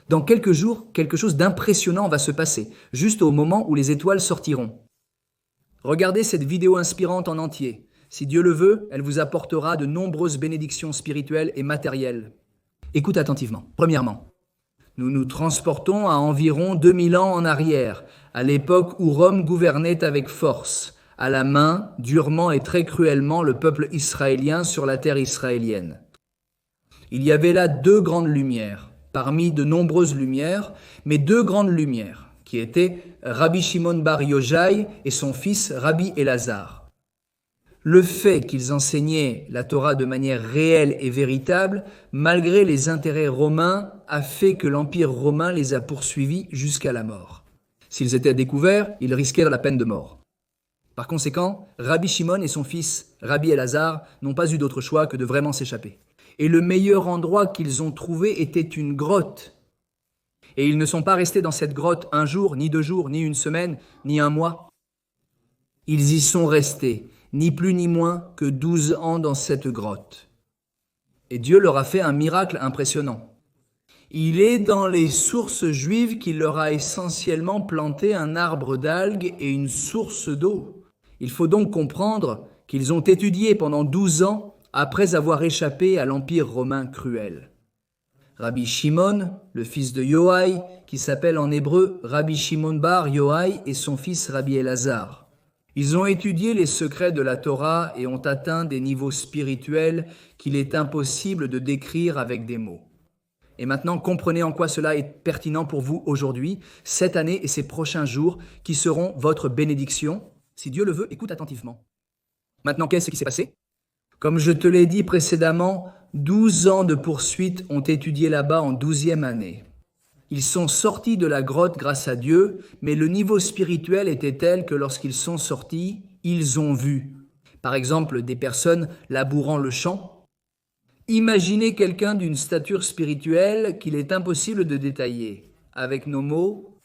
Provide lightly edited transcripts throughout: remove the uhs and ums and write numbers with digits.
Dans quelques jours, quelque chose d'impressionnant va se passer, juste au moment où les étoiles sortiront. Regardez cette vidéo inspirante en entier. Si Dieu le veut, elle vous apportera de nombreuses bénédictions spirituelles et matérielles. Écoute attentivement. Premièrement, nous nous transportons à environ 2000 ans en arrière, à l'époque où Rome gouvernait avec force, à la main, durement et très cruellement, le peuple israélien sur la terre israélienne. Il y avait là deux grandes lumières, parmi de nombreuses lumières, mais deux grandes lumières, qui étaient Rabbi Shimon bar Yochai et son fils Rabbi Elazar. Le fait qu'ils enseignaient la Torah de manière réelle et véritable, malgré les intérêts romains, a fait que l'Empire romain les a poursuivis jusqu'à la mort. S'ils étaient découverts, ils risquaient la peine de mort. Par conséquent, Rabbi Shimon et son fils Rabbi Elazar n'ont pas eu d'autre choix que de vraiment s'échapper. Et le meilleur endroit qu'ils ont trouvé était une grotte. Et ils ne sont pas restés dans cette grotte un jour, ni 2 jours, ni 1 semaine, ni 1 mois. Ils y sont restés, ni plus ni moins que 12 ans dans cette grotte. Et Dieu leur a fait un miracle impressionnant. Il est dans les sources juives qu'il leur a essentiellement planté un arbre d'algues et une source d'eau. Il faut donc comprendre qu'ils ont étudié pendant 12 ans après avoir échappé à l'Empire romain cruel. Rabbi Shimon, le fils de Yochai, qui s'appelle en hébreu Rabbi Shimon bar Yochai, et son fils Rabbi Elazar. Ils ont étudié les secrets de la Torah et ont atteint des niveaux spirituels qu'il est impossible de décrire avec des mots. Et maintenant, comprenez en quoi cela est pertinent pour vous aujourd'hui, cette année et ces prochains jours qui seront votre bénédiction. Si Dieu le veut, écoute attentivement. Maintenant, qu'est-ce qui s'est passé ? Comme je te l'ai dit précédemment, 12 ans de poursuite ont étudié là-bas en 12e année. Ils sont sortis de la grotte grâce à Dieu, mais le niveau spirituel était tel que lorsqu'ils sont sortis, ils ont vu. Par exemple, des personnes labourant le champ. Imaginez quelqu'un d'une stature spirituelle qu'il est impossible de détailler. Avec nos mots,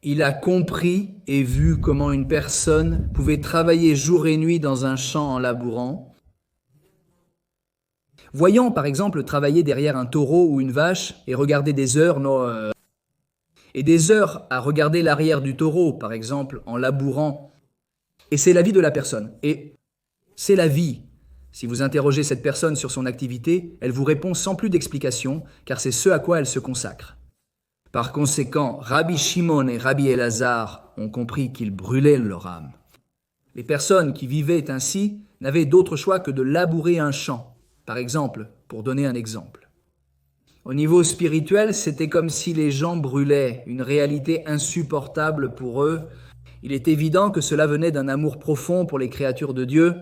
il a compris et vu comment une personne pouvait travailler jour et nuit dans un champ en labourant. Voyant par exemple travailler derrière un taureau ou une vache et regarder des heures, et des heures à regarder l'arrière du taureau, par exemple, en labourant. Et c'est la vie de la personne. Et c'est la vie. Si vous interrogez cette personne sur son activité, elle vous répond sans plus d'explication, car c'est ce à quoi elle se consacre. Par conséquent, Rabbi Shimon et Rabbi Elazar ont compris qu'ils brûlaient leur âme. Les personnes qui vivaient ainsi n'avaient d'autre choix que de labourer un champ, par exemple, pour donner un exemple. Au niveau spirituel, c'était comme si les gens brûlaient, une réalité insupportable pour eux. Il est évident que cela venait d'un amour profond pour les créatures de Dieu.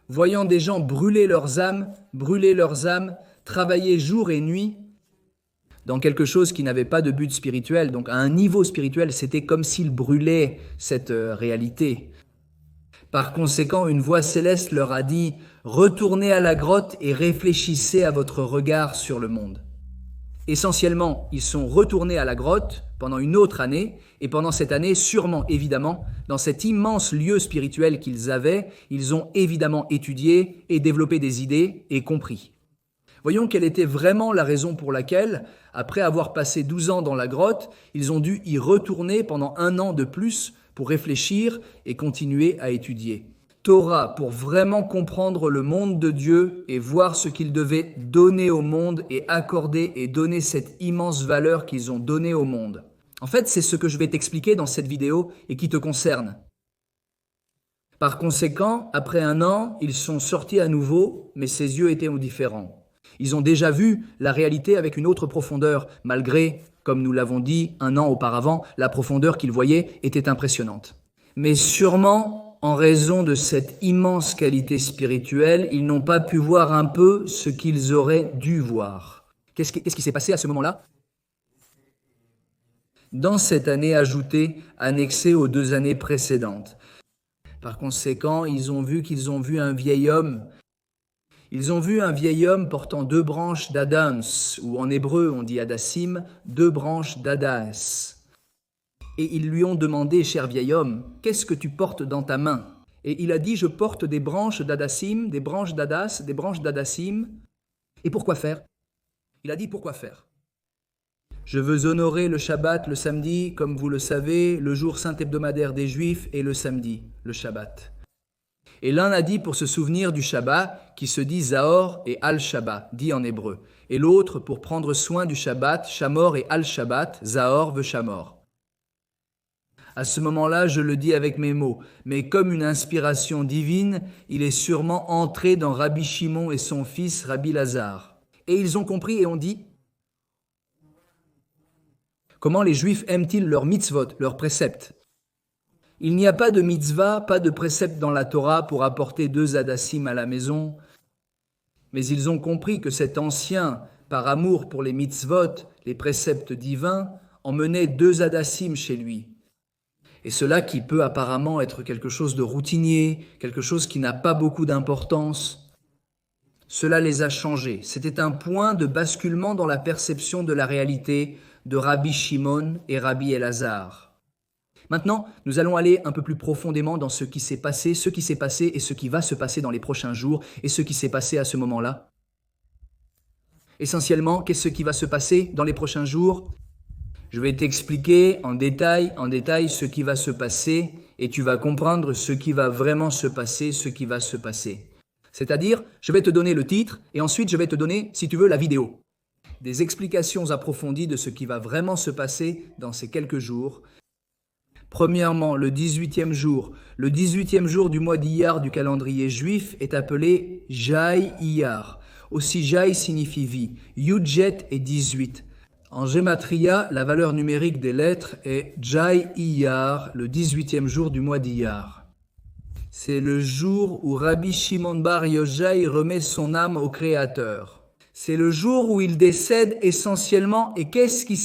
Voyant des gens brûler leurs âmes, travailler jour et nuit, dans quelque chose qui n'avait pas de but spirituel, donc à un niveau spirituel, c'était comme s'ils brûlaient cette réalité. Par conséquent, une voix céleste leur a dit « Retournez à la grotte et réfléchissez à votre regard sur le monde ». Essentiellement, ils sont retournés à la grotte pendant une autre année, et pendant cette année, sûrement, évidemment, dans cet immense lieu spirituel qu'ils avaient, ils ont évidemment étudié et développé des idées et compris. Voyons quelle était vraiment la raison pour laquelle, après avoir passé 12 ans dans la grotte, ils ont dû y retourner pendant 1 an de plus pour réfléchir et continuer à étudier. Torah pour vraiment comprendre le monde de Dieu et voir ce qu'il devait donner au monde et accorder et donner cette immense valeur qu'ils ont donnée au monde. En fait, c'est ce que je vais t'expliquer dans cette vidéo et qui te concerne. Par conséquent, après 1 an, ils sont sortis à nouveau, mais ses yeux étaient différents. Ils ont déjà vu la réalité avec une autre profondeur, malgré, comme nous l'avons dit 1 an auparavant, la profondeur qu'ils voyaient était impressionnante. Mais sûrement, en raison de cette immense qualité spirituelle, ils n'ont pas pu voir un peu ce qu'ils auraient dû voir. Qu'est-ce qui s'est passé à ce moment-là ? Dans cette année ajoutée, annexée aux 2 années précédentes. Par conséquent, ils ont vu un vieil homme. Ils ont vu un vieil homme portant 2 branches d'Adams, ou en hébreu on dit Hadassim, 2 branches d'Adas. Et ils lui ont demandé, cher vieil homme, qu'est-ce que tu portes dans ta main ? Et il a dit, je porte des branches d'Hadassim, des branches d'Adas, des branches d'Hadassim. Et pourquoi faire ? Il a dit, pourquoi faire ? Je veux honorer le Shabbat le samedi, comme vous le savez, le jour saint hebdomadaire des Juifs est le samedi, le Shabbat. Et l'un a dit pour se souvenir du Shabbat, qui se dit Zahor et Al-Shabbat, dit en hébreu. Et l'autre pour prendre soin du Shabbat, Shamor et Al-Shabbat, Zahor veut Shamor. À ce moment-là, je le dis avec mes mots, mais comme une inspiration divine, il est sûrement entré dans Rabbi Shimon et son fils Rabbi Lazare. Et ils ont compris et ont dit « Comment les Juifs aiment-ils leurs mitzvot, leurs préceptes ?» Il n'y a pas de mitzvah, pas de précepte dans la Torah pour apporter 2 hadassim à la maison, mais ils ont compris que cet ancien, par amour pour les mitzvot, les préceptes divins, emmenait 2 hadassim chez lui. Et cela qui peut apparemment être quelque chose de routinier, quelque chose qui n'a pas beaucoup d'importance, cela les a changés. C'était un point de basculement dans la perception de la réalité de Rabbi Shimon et Rabbi Elazar. Maintenant, nous allons aller un peu plus profondément dans ce qui s'est passé et ce qui va se passer dans les prochains jours et ce qui s'est passé à ce moment-là. Essentiellement, qu'est-ce qui va se passer dans les prochains jours ? Je vais t'expliquer en détail ce qui va se passer et tu vas comprendre ce qui va vraiment se passer, ce qui va se passer. C'est-à-dire, je vais te donner le titre et ensuite je vais te donner, si tu veux, la vidéo. Des explications approfondies de ce qui va vraiment se passer dans ces quelques jours. Premièrement, le 18e jour. Le 18e jour du mois d'Iyar du calendrier juif est appelé Jai Iyar. Aussi Jai signifie vie. Yudjet est 18. En Gematria, la valeur numérique des lettres est Jai Iyar, le 18e jour du mois d'Iyar. C'est le jour où Rabbi Shimon Bar Yochai remet son âme au Créateur. C'est le jour où il décède essentiellement. Et qu'est-ce qui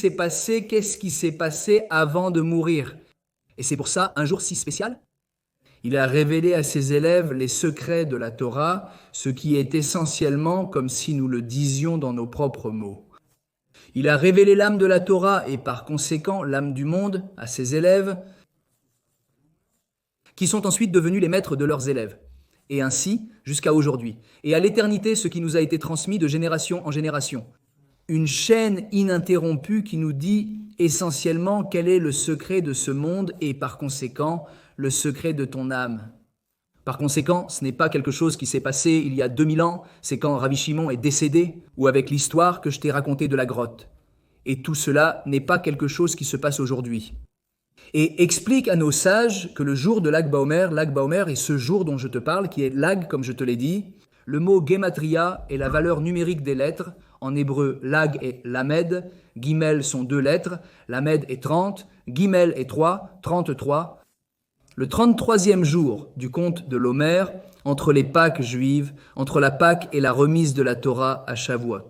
s'est passé avant de mourir ? Et c'est pour ça un jour si spécial. Il a révélé à ses élèves les secrets de la Torah, ce qui est essentiellement comme si nous le disions dans nos propres mots. Il a révélé l'âme de la Torah et par conséquent l'âme du monde à ses élèves, qui sont ensuite devenus les maîtres de leurs élèves. Et ainsi jusqu'à aujourd'hui. Et à l'éternité, ce qui nous a été transmis de génération en génération. Une chaîne ininterrompue qui nous dit essentiellement quel est le secret de ce monde et par conséquent le secret de ton âme. Par conséquent, ce n'est pas quelque chose qui s'est passé il y a 2000 ans, c'est quand Rabbi Shimon est décédé ou avec l'histoire que je t'ai racontée de la grotte. Et tout cela n'est pas quelque chose qui se passe aujourd'hui. Et explique à nos sages que le jour de Lag Baomer est ce jour dont je te parle, qui est Lag comme je te l'ai dit. Le mot Gematria est la valeur numérique des lettres. En hébreu, Lag et Lamed. Gimel sont 2 lettres. Lamed est 30. Gimel est 3, 33. Le 33e jour du conte de l'Omer, entre les Pâques juives, entre la Pâque et la remise de la Torah à Shavuot.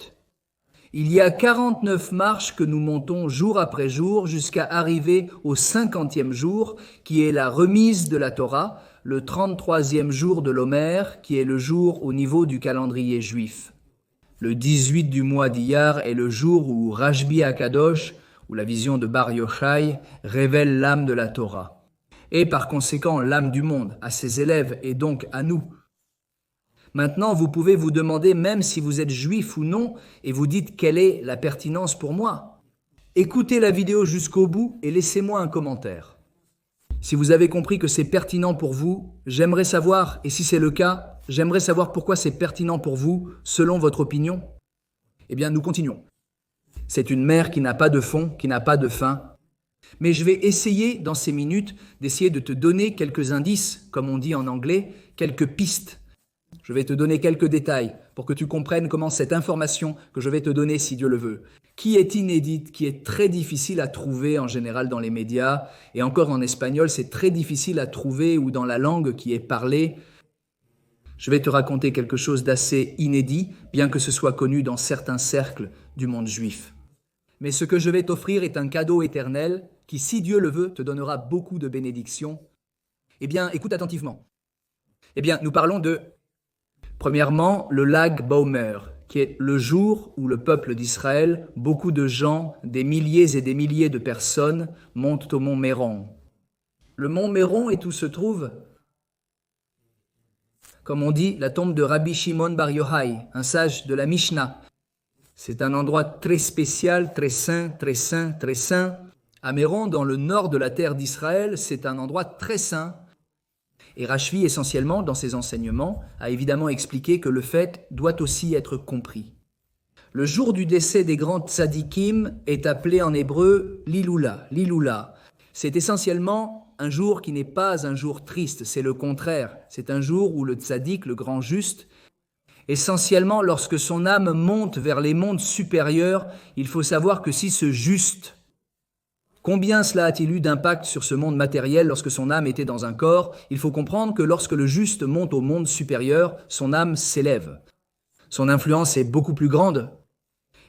Il y a 49 marches que nous montons jour après jour jusqu'à arriver au 50e jour, qui est la remise de la Torah, le 33e jour de l'Omer, qui est le jour au niveau du calendrier juif. Le 18 du mois d'Iyar est le jour où Rashbi Akadosh, ou la vision de Bar Yochai, révèle l'âme de la Torah. Et par conséquent l'âme du monde, à ses élèves et donc à nous. Maintenant, vous pouvez vous demander, même si vous êtes juif ou non, et vous dites quelle est la pertinence pour moi. Écoutez la vidéo jusqu'au bout et laissez-moi un commentaire. Si vous avez compris que c'est pertinent pour vous, j'aimerais savoir, et si c'est le cas, j'aimerais savoir pourquoi c'est pertinent pour vous, selon votre opinion. Eh bien, nous continuons. C'est une mer qui n'a pas de fond, qui n'a pas de fin. Mais je vais essayer, dans ces minutes, d'essayer de te donner quelques indices, comme on dit en anglais, quelques pistes. Je vais te donner quelques détails pour que tu comprennes comment cette information que je vais te donner, si Dieu le veut, qui est inédite, qui est très difficile à trouver en général dans les médias, et encore en espagnol, c'est très difficile à trouver ou dans la langue qui est parlée. Je vais te raconter quelque chose d'assez inédit, bien que ce soit connu dans certains cercles du monde juif. Mais ce que je vais t'offrir est un cadeau éternel qui, si Dieu le veut, te donnera beaucoup de bénédictions. Eh bien, écoute attentivement. Eh bien, nous parlons de, premièrement, le Lag Baomer, qui est le jour où le peuple d'Israël, beaucoup de gens, des milliers et des milliers de personnes, montent au mont Méron. Le mont Méron est où se trouve, comme on dit, la tombe de Rabbi Shimon Bar Yochai, un sage de la Mishnah. C'est un endroit très spécial, très saint, très saint, très saint. Améron, dans le nord de la terre d'Israël, c'est un endroit très saint. Et Rashvi, essentiellement, dans ses enseignements, a évidemment expliqué que le fait doit aussi être compris. Le jour du décès des grands tzadikim est appelé en hébreu l'Iloula. L'Iloula, c'est essentiellement un jour qui n'est pas un jour triste, c'est le contraire. C'est un jour où le tzadik, le grand juste, essentiellement lorsque son âme monte vers les mondes supérieurs, il faut savoir que si ce juste, combien cela a-t-il eu d'impact sur ce monde matériel lorsque son âme était dans un corps? Il faut comprendre que lorsque le juste monte au monde supérieur, son âme s'élève. Son influence est beaucoup plus grande.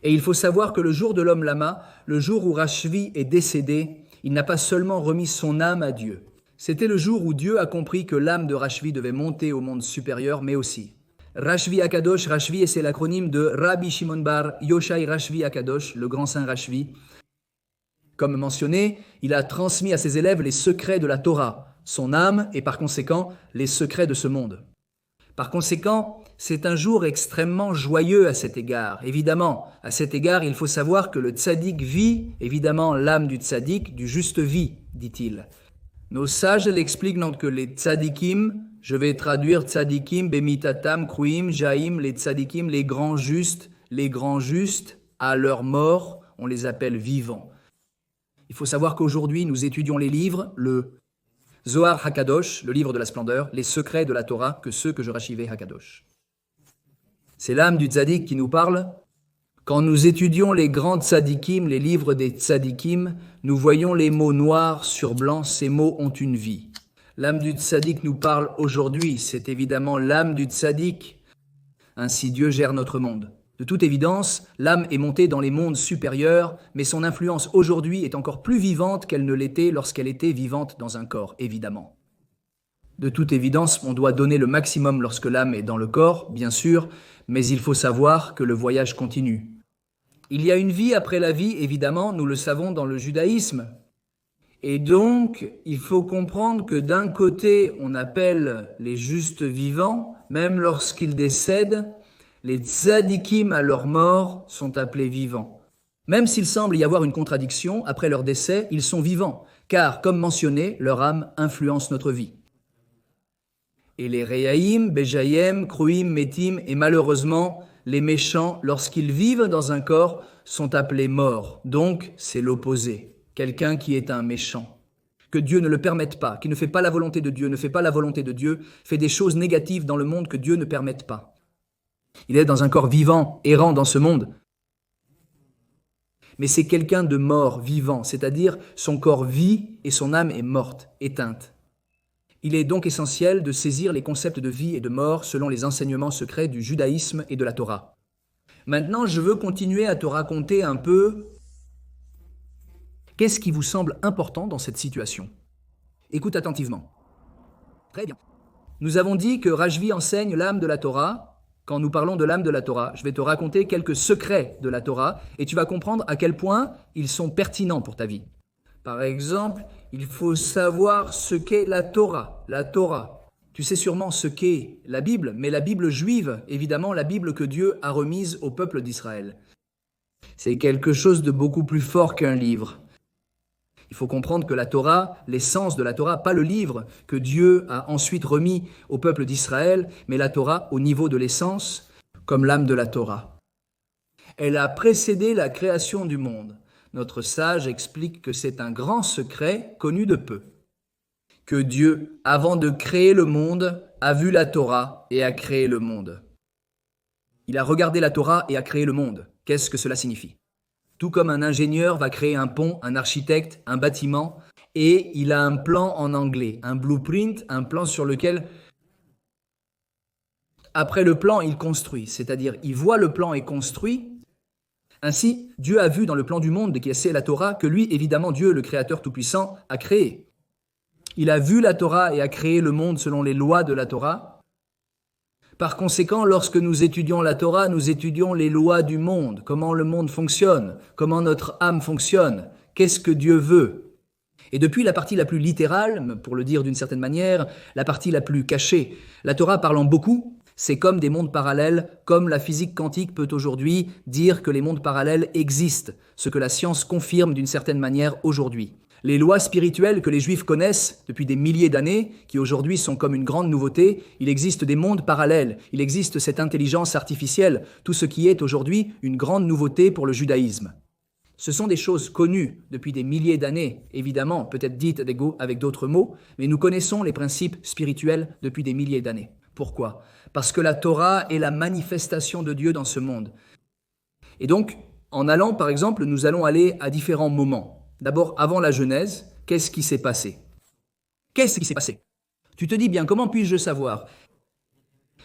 Et il faut savoir que le jour de l'homme lama, le jour où Rashvi est décédé, il n'a pas seulement remis son âme à Dieu. C'était le jour où Dieu a compris que l'âme de Rashvi devait monter au monde supérieur, mais aussi Rashvi Akadosh, Rashvi, et c'est l'acronyme de Rabbi Shimon Bar Yochai Rashvi Akadosh, le grand saint Rashvi. Comme mentionné, il a transmis à ses élèves les secrets de la Torah, son âme et par conséquent les secrets de ce monde. Par conséquent, c'est un jour extrêmement joyeux à cet égard. Évidemment, à cet égard, il faut savoir que le tzaddik vit, évidemment l'âme du tzaddik, du juste vit, dit-il. Nos sages l'expliquent donc que les tzaddikim, je vais traduire tzaddikim, bemitatam, kruim, jaim, les tzaddikim, les grands justes, à leur mort, on les appelle vivants. Il faut savoir qu'aujourd'hui, nous étudions les livres, le Zohar Hakadosh, le livre de la splendeur, les secrets de la Torah, que ceux que je rachivais Hakadosh. C'est l'âme du tzaddik qui nous parle. Quand nous étudions les grands tzaddikim, les livres des tzaddikim, nous voyons les mots noirs sur blanc, ces mots ont une vie. L'âme du tzaddik nous parle aujourd'hui, c'est évidemment l'âme du tzaddik. Ainsi Dieu gère notre monde. De toute évidence, l'âme est montée dans les mondes supérieurs, mais son influence aujourd'hui est encore plus vivante qu'elle ne l'était lorsqu'elle était vivante dans un corps, évidemment. De toute évidence, on doit donner le maximum lorsque l'âme est dans le corps, bien sûr, mais il faut savoir que le voyage continue. Il y a une vie après la vie, évidemment, nous le savons dans le judaïsme. Et donc, il faut comprendre que d'un côté, on appelle les justes vivants, même lorsqu'ils décèdent, les tzadikim à leur mort sont appelés vivants. Même s'il semble y avoir une contradiction, après leur décès, ils sont vivants, car, comme mentionné, leur âme influence notre vie. Et les Reyaïm, Béjaïm, Kruim, Métim, et malheureusement, les méchants, lorsqu'ils vivent dans un corps, sont appelés morts. Donc, c'est l'opposé. Quelqu'un qui est un méchant. Que Dieu ne le permette pas, qui ne fait pas la volonté de Dieu, ne fait pas la volonté de Dieu, fait des choses négatives dans le monde que Dieu ne permette pas. Il est dans un corps vivant, errant dans ce monde. Mais c'est quelqu'un de mort, vivant, c'est-à-dire son corps vit et son âme est morte, éteinte. Il est donc essentiel de saisir les concepts de vie et de mort selon les enseignements secrets du judaïsme et de la Torah. Maintenant, je veux continuer à te raconter un peu qu'est-ce qui vous semble important dans cette situation. Écoute attentivement. Très bien. Nous avons dit que Rashvi enseigne l'âme de la Torah. Quand nous parlons de l'âme de la Torah, je vais te raconter quelques secrets de la Torah et tu vas comprendre à quel point ils sont pertinents pour ta vie. Par exemple, il faut savoir ce qu'est la Torah. La Torah. Tu sais sûrement ce qu'est la Bible, mais la Bible juive, évidemment la Bible que Dieu a remise au peuple d'Israël. C'est quelque chose de beaucoup plus fort qu'un livre. Il faut comprendre que la Torah, l'essence de la Torah, pas le livre que Dieu a ensuite remis au peuple d'Israël, mais la Torah au niveau de l'essence, comme l'âme de la Torah. Elle a précédé la création du monde. Notre sage explique que c'est un grand secret connu de peu. Que Dieu, avant de créer le monde, a vu la Torah et a créé le monde. Il a regardé la Torah et a créé le monde. Qu'est-ce que cela signifie ? Tout comme un ingénieur va créer un pont, un architecte, un bâtiment, et il a un plan en anglais, un blueprint, un plan sur lequel, après le plan, il construit, c'est-à-dire il voit le plan et construit. Ainsi, Dieu a vu dans le plan du monde, qui est la Torah, que lui, évidemment, Dieu, le Créateur Tout-Puissant, a créé. Il a vu la Torah et a créé le monde selon les lois de la Torah. Par conséquent, lorsque nous étudions la Torah, nous étudions les lois du monde, comment le monde fonctionne, comment notre âme fonctionne, qu'est-ce que Dieu veut. Et depuis la partie la plus littérale, pour le dire d'une certaine manière, la partie la plus cachée, la Torah parlant beaucoup, C'est comme des mondes parallèles, comme la physique quantique peut aujourd'hui dire que les mondes parallèles existent, ce que la science confirme d'une certaine manière aujourd'hui. Les lois spirituelles que les Juifs connaissent depuis des milliers d'années, qui aujourd'hui sont comme une grande nouveauté, il existe des mondes parallèles, il existe cette intelligence artificielle, tout ce qui est aujourd'hui une grande nouveauté pour le judaïsme. Ce sont des choses connues depuis des milliers d'années, évidemment, peut-être dites avec d'autres mots, mais nous connaissons les principes spirituels depuis des milliers d'années. Pourquoi ? Parce que la Torah est la manifestation de Dieu dans ce monde. Et donc, en allant, par exemple, nous allons aller à différents moments. D'abord, avant la Genèse, qu'est-ce qui s'est passé ? Qu'est-ce qui s'est passé ? Tu te dis bien, comment puis-je le savoir ?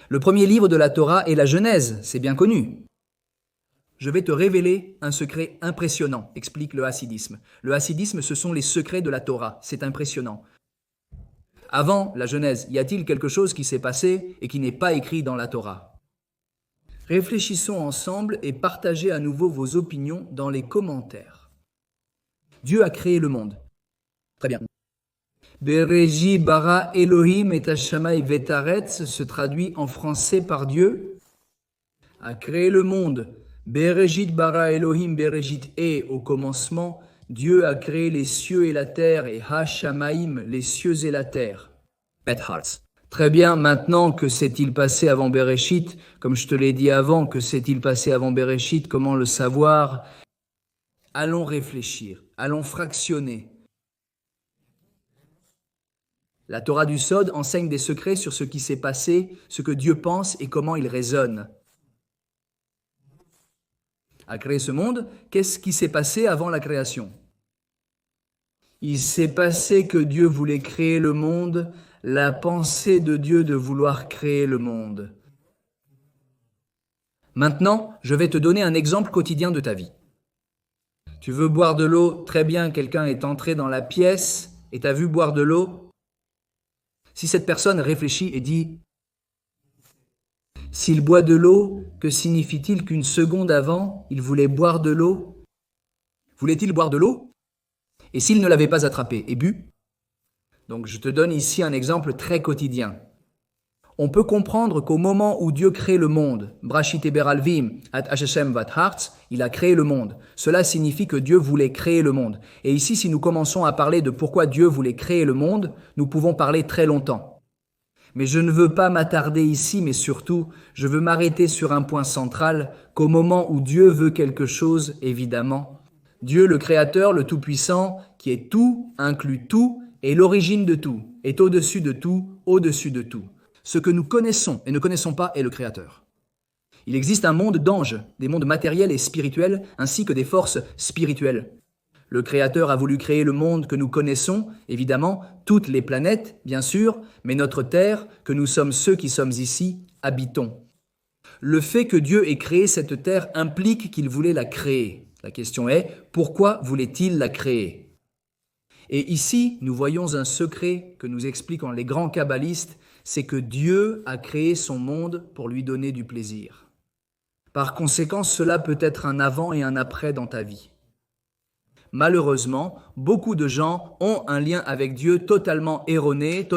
Le premier livre de la Torah est la Genèse, c'est bien connu. Je vais te révéler un secret impressionnant, explique le hassidisme. Le hassidisme, ce sont les secrets de la Torah, c'est impressionnant. Avant la Genèse, y a-t-il quelque chose qui s'est passé et qui n'est pas écrit dans la Torah ? Réfléchissons ensemble et partagez à nouveau vos opinions dans les commentaires. Dieu a créé le monde. Très bien. Bereshit bara Elohim et hashamayim vetaretz se traduit en français par Dieu a créé le monde. Bereshit bara Elohim bereshit et au commencement, Dieu a créé les cieux et la terre et hashamayim les cieux et la terre. Beth-Hartz. Très bien, maintenant que s'est-il passé avant Bereshit ? Comme je te l'ai dit avant, que s'est-il passé avant Bereshit ? Comment le savoir ? Allons réfléchir, allons fractionner. La Torah du Sod enseigne des secrets sur ce qui s'est passé, ce que Dieu pense et comment il raisonne. À créer ce monde, qu'est-ce qui s'est passé avant la création ? Il s'est passé que Dieu voulait créer le monde, la pensée de Dieu de vouloir créer le monde. Maintenant, je vais te donner un exemple quotidien de ta vie. Tu veux boire de l'eau, très bien, quelqu'un est entré dans la pièce et t'as vu boire de l'eau. Si cette personne réfléchit et dit « S'il boit de l'eau, que signifie-t-il qu'une seconde avant, il voulait boire de l'eau ? Voulait-il boire de l'eau ? Et s'il ne l'avait pas attrapé et bu ?» Donc je te donne ici un exemple très quotidien. On peut comprendre qu'au moment où Dieu crée le monde, Brashit Beralvim, at Hashem vat Hartz, il a créé le monde. Cela signifie que Dieu voulait créer le monde. Et ici, si nous commençons à parler de pourquoi Dieu voulait créer le monde, nous pouvons parler très longtemps. Mais je ne veux pas m'attarder ici, mais surtout, je veux m'arrêter sur un point central, qu'au moment où Dieu veut quelque chose, évidemment, Dieu, le Créateur, le Tout-Puissant, qui est tout, inclut tout, est l'origine de tout, est au-dessus de tout, au-dessus de tout. Ce que nous connaissons et ne connaissons pas est le Créateur. Il existe un monde d'anges, des mondes matériels et spirituels, ainsi que des forces spirituelles. Le Créateur a voulu créer le monde que nous connaissons, évidemment, toutes les planètes, bien sûr, mais notre Terre, que nous sommes ceux qui sommes ici, habitons. Le fait que Dieu ait créé cette Terre implique qu'il voulait la créer. La question est, pourquoi voulait-il la créer ? Et ici, nous voyons un secret que nous expliquent les grands kabbalistes, c'est que Dieu a créé son monde pour lui donner du plaisir. Par conséquent, cela peut être un avant et un après dans ta vie. Malheureusement, beaucoup de gens ont un lien avec Dieu totalement erroné,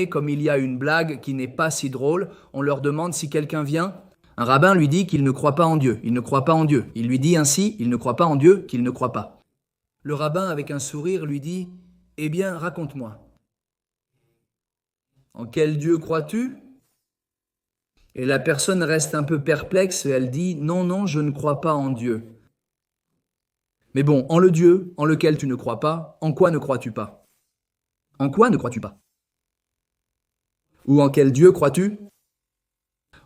comme il y a une blague qui n'est pas si drôle. On leur demande si quelqu'un vient. Un rabbin lui dit qu'il ne croit pas en Dieu, il ne croit pas en Dieu. Il lui dit ainsi, il ne croit pas en Dieu, qu'il ne croit pas. Le rabbin, avec un sourire, lui dit « Eh bien, raconte-moi. En quel Dieu crois-tu » Et la personne reste un peu perplexe et elle dit « Non, je ne crois pas en Dieu. » Mais bon, en le Dieu en lequel tu ne crois pas, en quoi ne crois-tu pas ? En quoi ne crois-tu pas ? Ou en quel Dieu crois-tu ?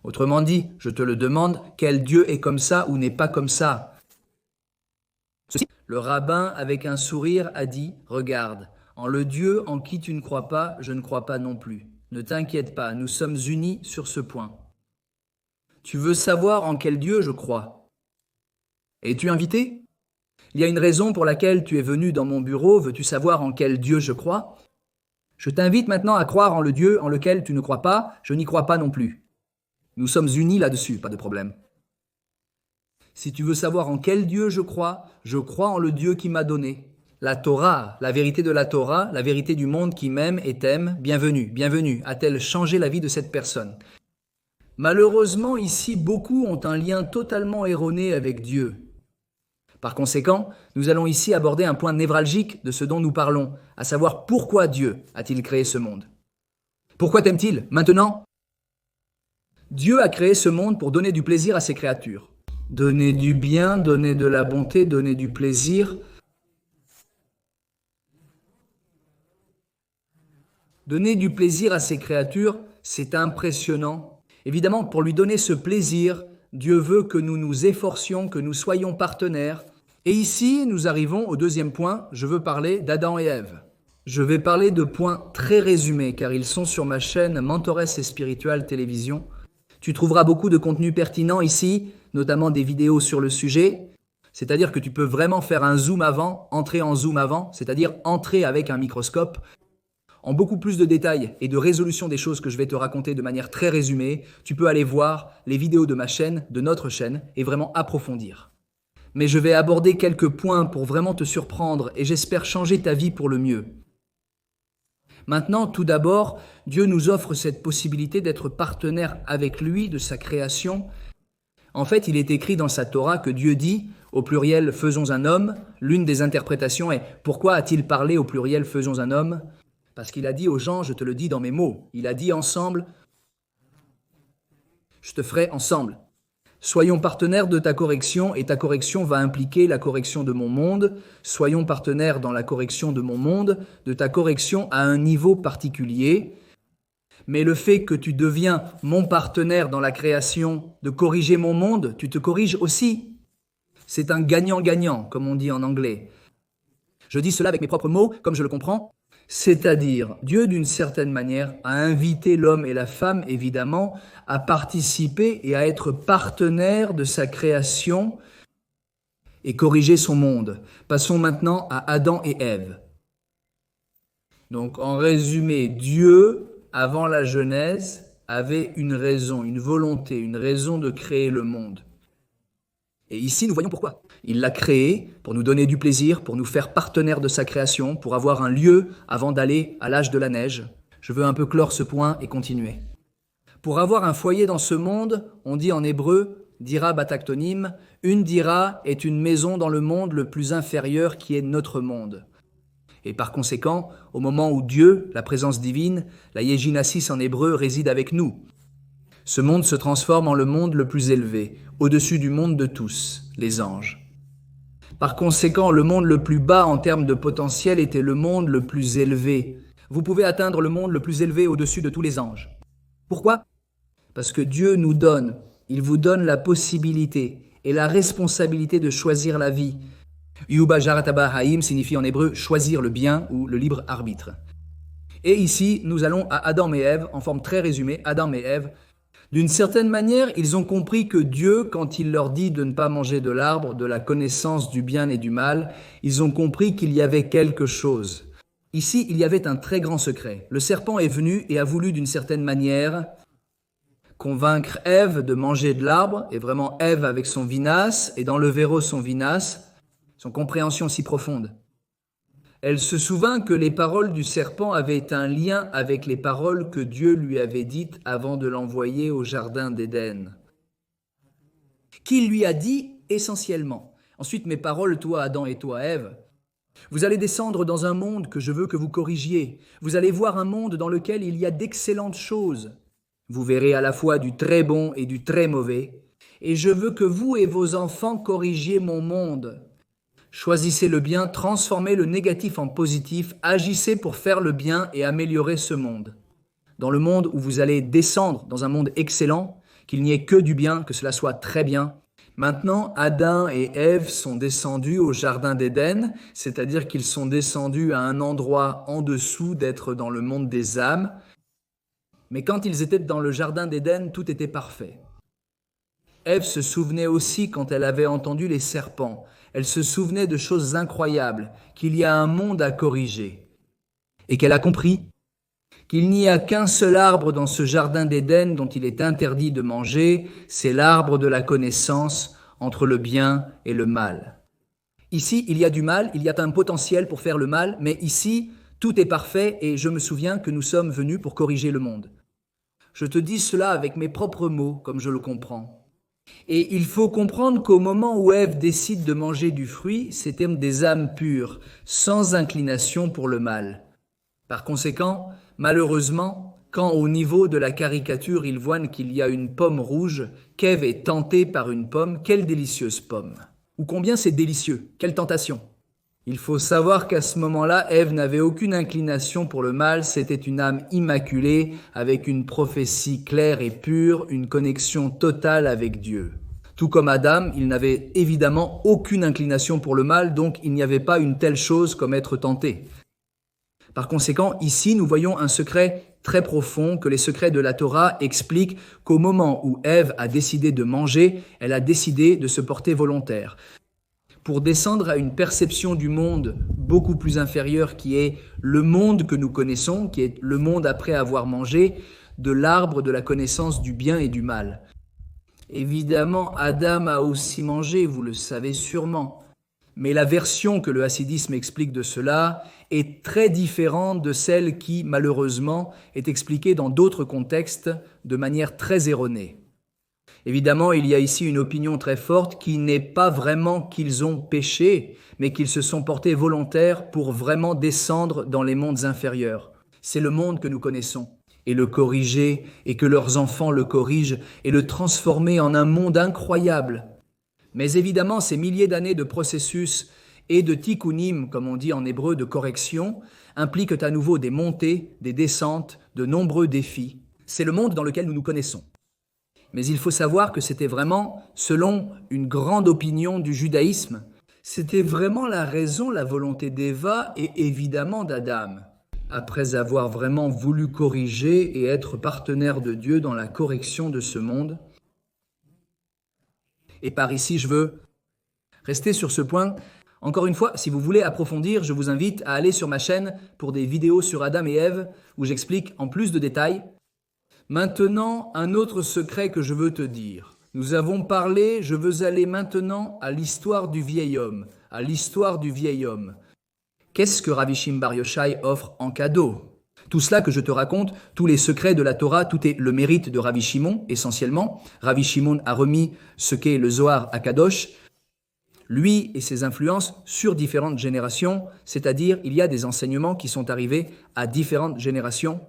Autrement dit, je te le demande, quel Dieu est comme ça ou n'est pas comme ça ? Le rabbin, avec un sourire, a dit « Regarde, en le Dieu en qui tu ne crois pas, je ne crois pas non plus. Ne t'inquiète pas, nous sommes unis sur ce point. Tu veux savoir en quel Dieu je crois ? Es-tu invité ? Il y a une raison pour laquelle tu es venu dans mon bureau. Veux-tu savoir en quel Dieu je crois ? Je t'invite maintenant à croire en le Dieu en lequel tu ne crois pas. Je n'y crois pas non plus. Nous sommes unis là-dessus, pas de problème. Si tu veux savoir en quel Dieu je crois en le Dieu qui m'a donné. La Torah, la vérité de la Torah, la vérité du monde qui m'aime et t'aime, bienvenue, a-t-elle changé la vie de cette personne ? Malheureusement, ici, beaucoup ont un lien totalement erroné avec Dieu. Par conséquent, nous allons ici aborder un point névralgique de ce dont nous parlons, à savoir pourquoi Dieu a-t-il créé ce monde. Pourquoi t'aime-t-il maintenant? Dieu a créé ce monde pour donner du plaisir à ses créatures. Donner du bien, donner de la bonté, donner du plaisir. Donner du plaisir à ses créatures, c'est impressionnant. Évidemment, pour lui donner ce plaisir, Dieu veut que nous nous efforcions, que nous soyons partenaires. Et ici, nous arrivons au deuxième point, je veux parler d'Adam et Ève. Je vais parler de points très résumés, car ils sont sur ma chaîne Mentores et Spiritual Télévision. Tu trouveras beaucoup de contenu pertinent ici, notamment des vidéos sur le sujet. C'est-à-dire que tu peux vraiment faire un zoom avant, entrer en zoom avant, c'est-à-dire entrer avec un microscope. En beaucoup plus de détails et de résolution des choses que je vais te raconter de manière très résumée, tu peux aller voir les vidéos de ma chaîne, de notre chaîne, et vraiment approfondir. Mais je vais aborder quelques points pour vraiment te surprendre et j'espère changer ta vie pour le mieux. Maintenant, tout d'abord, Dieu nous offre cette possibilité d'être partenaire avec lui de sa création. En fait, il est écrit dans sa Torah que Dieu dit, au pluriel « faisons un homme ». L'une des interprétations est « pourquoi a-t-il parlé au pluriel « faisons un homme » ?» Parce qu'il a dit aux gens, je te le dis dans mes mots, il a dit ensemble, je te ferai ensemble. Soyons partenaires de ta correction et ta correction va impliquer la correction de mon monde. Soyons partenaires dans la correction de mon monde, de ta correction à un niveau particulier. Mais le fait que tu deviens mon partenaire dans la création, de corriger mon monde, tu te corriges aussi. C'est un gagnant-gagnant, comme on dit en anglais. Je dis cela avec mes propres mots, comme je le comprends. C'est-à-dire, Dieu, d'une certaine manière, a invité l'homme et la femme, évidemment, à participer et à être partenaires de sa création et corriger son monde. Passons maintenant à Adam et Ève. Donc, en résumé, Dieu, avant la Genèse, avait une raison, une volonté, une raison de créer le monde. Et ici, nous voyons pourquoi. Il l'a créé pour nous donner du plaisir, pour nous faire partenaires de sa création, pour avoir un lieu avant d'aller à l'âge de la neige. Je veux un peu clore ce point et continuer. Pour avoir un foyer dans ce monde, on dit en hébreu, dira bataktonim, une dira est une maison dans le monde le plus inférieur qui est notre monde. Et par conséquent, au moment où Dieu, la présence divine, la Yejinasis en hébreu, réside avec nous, ce monde se transforme en le monde le plus élevé, au-dessus du monde de tous, les anges. Par conséquent, le monde le plus bas en termes de potentiel était le monde le plus élevé. Vous pouvez atteindre le monde le plus élevé au-dessus de tous les anges. Pourquoi? Parce que Dieu nous donne, il vous donne la possibilité et la responsabilité de choisir la vie. Yuba Jarataba Haïm signifie en hébreu choisir le bien ou le libre arbitre. Et ici, nous allons à Adam et Ève, en forme très résumée, Adam et Ève. D'une certaine manière, ils ont compris que Dieu, quand il leur dit de ne pas manger de l'arbre, de la connaissance du bien et du mal, ils ont compris qu'il y avait quelque chose. Ici, il y avait un très grand secret. Le serpent est venu et a voulu d'une certaine manière convaincre Ève de manger de l'arbre, et vraiment Ève avec son vinasse, et dans le verrou son vinasse, son compréhension si profonde. Elle se souvint que les paroles du serpent avaient un lien avec les paroles que Dieu lui avait dites avant de l'envoyer au jardin d'Éden. Qu'il lui a dit essentiellement. Ensuite, mes paroles, toi Adam et toi Ève, vous allez descendre dans un monde que je veux que vous corrigiez. Vous allez voir un monde dans lequel il y a d'excellentes choses. Vous verrez à la fois du très bon et du très mauvais. Et je veux que vous et vos enfants corrigiez mon monde. Choisissez le bien, transformez le négatif en positif, agissez pour faire le bien et améliorer ce monde. Dans le monde où vous allez descendre dans un monde excellent, qu'il n'y ait que du bien, que cela soit très bien. Maintenant, Adam et Ève sont descendus au jardin d'Éden, c'est-à-dire qu'ils sont descendus à un endroit en dessous d'être dans le monde des âmes. Mais quand ils étaient dans le jardin d'Éden, tout était parfait. Ève se souvenait aussi quand elle avait entendu les serpents. Elle se souvenait de choses incroyables, qu'il y a un monde à corriger. Et qu'elle a compris qu'il n'y a qu'un seul arbre dans ce jardin d'Éden dont il est interdit de manger, c'est l'arbre de la connaissance entre le bien et le mal. Ici, il y a du mal, il y a un potentiel pour faire le mal, mais ici, tout est parfait et je me souviens que nous sommes venus pour corriger le monde. Je te dis cela avec mes propres mots, comme je le comprends. Et il faut comprendre qu'au moment où Ève décide de manger du fruit, c'était des âmes pures, sans inclination pour le mal. Par conséquent, malheureusement, quand au niveau de la caricature il voit qu'il y a une pomme rouge, qu'Ève est tentée par une pomme, quelle délicieuse pomme! Ou combien c'est délicieux, quelle tentation! Il faut savoir qu'à ce moment-là, Ève n'avait aucune inclination pour le mal, c'était une âme immaculée, avec une prophétie claire et pure, une connexion totale avec Dieu. Tout comme Adam, il n'avait évidemment aucune inclination pour le mal, donc il n'y avait pas une telle chose comme être tenté. Par conséquent, ici, nous voyons un secret très profond que les secrets de la Torah expliquent qu'au moment où Ève a décidé de manger, elle a décidé de se porter volontaire. Pour descendre à une perception du monde beaucoup plus inférieure qui est le monde que nous connaissons, qui est le monde après avoir mangé de l'arbre de la connaissance du bien et du mal. Évidemment, Adam a aussi mangé, vous le savez sûrement. Mais la version que le hassidisme explique de cela est très différente de celle qui, malheureusement, est expliquée dans d'autres contextes de manière très erronée. Évidemment, il y a ici une opinion très forte qui n'est pas vraiment qu'ils ont péché, mais qu'ils se sont portés volontaires pour vraiment descendre dans les mondes inférieurs. C'est le monde que nous connaissons, et le corriger, et que leurs enfants le corrigent, et le transformer en un monde incroyable. Mais évidemment, ces milliers d'années de processus et de tikkunim, comme on dit en hébreu, de correction, impliquent à nouveau des montées, des descentes, de nombreux défis. C'est le monde dans lequel nous nous connaissons. Mais il faut savoir que c'était vraiment, selon une grande opinion du judaïsme, c'était vraiment la raison, la volonté d'Eva et évidemment d'Adam. Après avoir vraiment voulu corriger et être partenaire de Dieu dans la correction de ce monde. Et par ici, je veux rester sur ce point. Encore une fois, si vous voulez approfondir, je vous invite à aller sur ma chaîne pour des vidéos sur Adam et Ève où j'explique en plus de détails. Maintenant, un autre secret que je veux te dire. Nous avons parlé, je veux aller maintenant à l'histoire du vieil homme. À l'histoire du vieil homme. Qu'est-ce que Rabbi Shimon Bar Yochai offre en cadeau? Tout cela que je te raconte, tous les secrets de la Torah, tout est le mérite de Rabbi Shimon, essentiellement. Rabbi Shimon a remis ce qu'est le Zohar à Kadosh, lui et ses influences sur différentes générations, c'est-à-dire il y a des enseignements qui sont arrivés à différentes générations.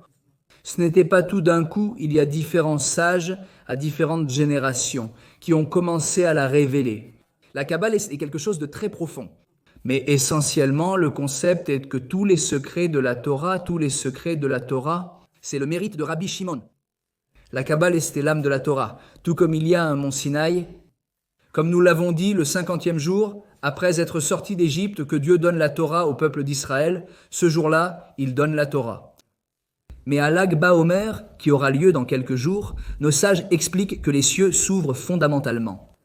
Ce n'était pas tout d'un coup, il y a différents sages à différentes générations qui ont commencé à la révéler. La Kabbale est quelque chose de très profond. Mais essentiellement, le concept est que tous les secrets de la Torah, c'est le mérite de Rabbi Shimon. La Kabbale, c'était l'âme de la Torah. Tout comme il y a un mont Sinaï, comme nous l'avons dit, le 50e jour, après être sorti d'Égypte, que Dieu donne la Torah au peuple d'Israël, ce jour-là, il donne la Torah. Mais à l'Ag Baomer, qui aura lieu dans quelques jours, nos sages expliquent que les cieux s'ouvrent fondamentalement.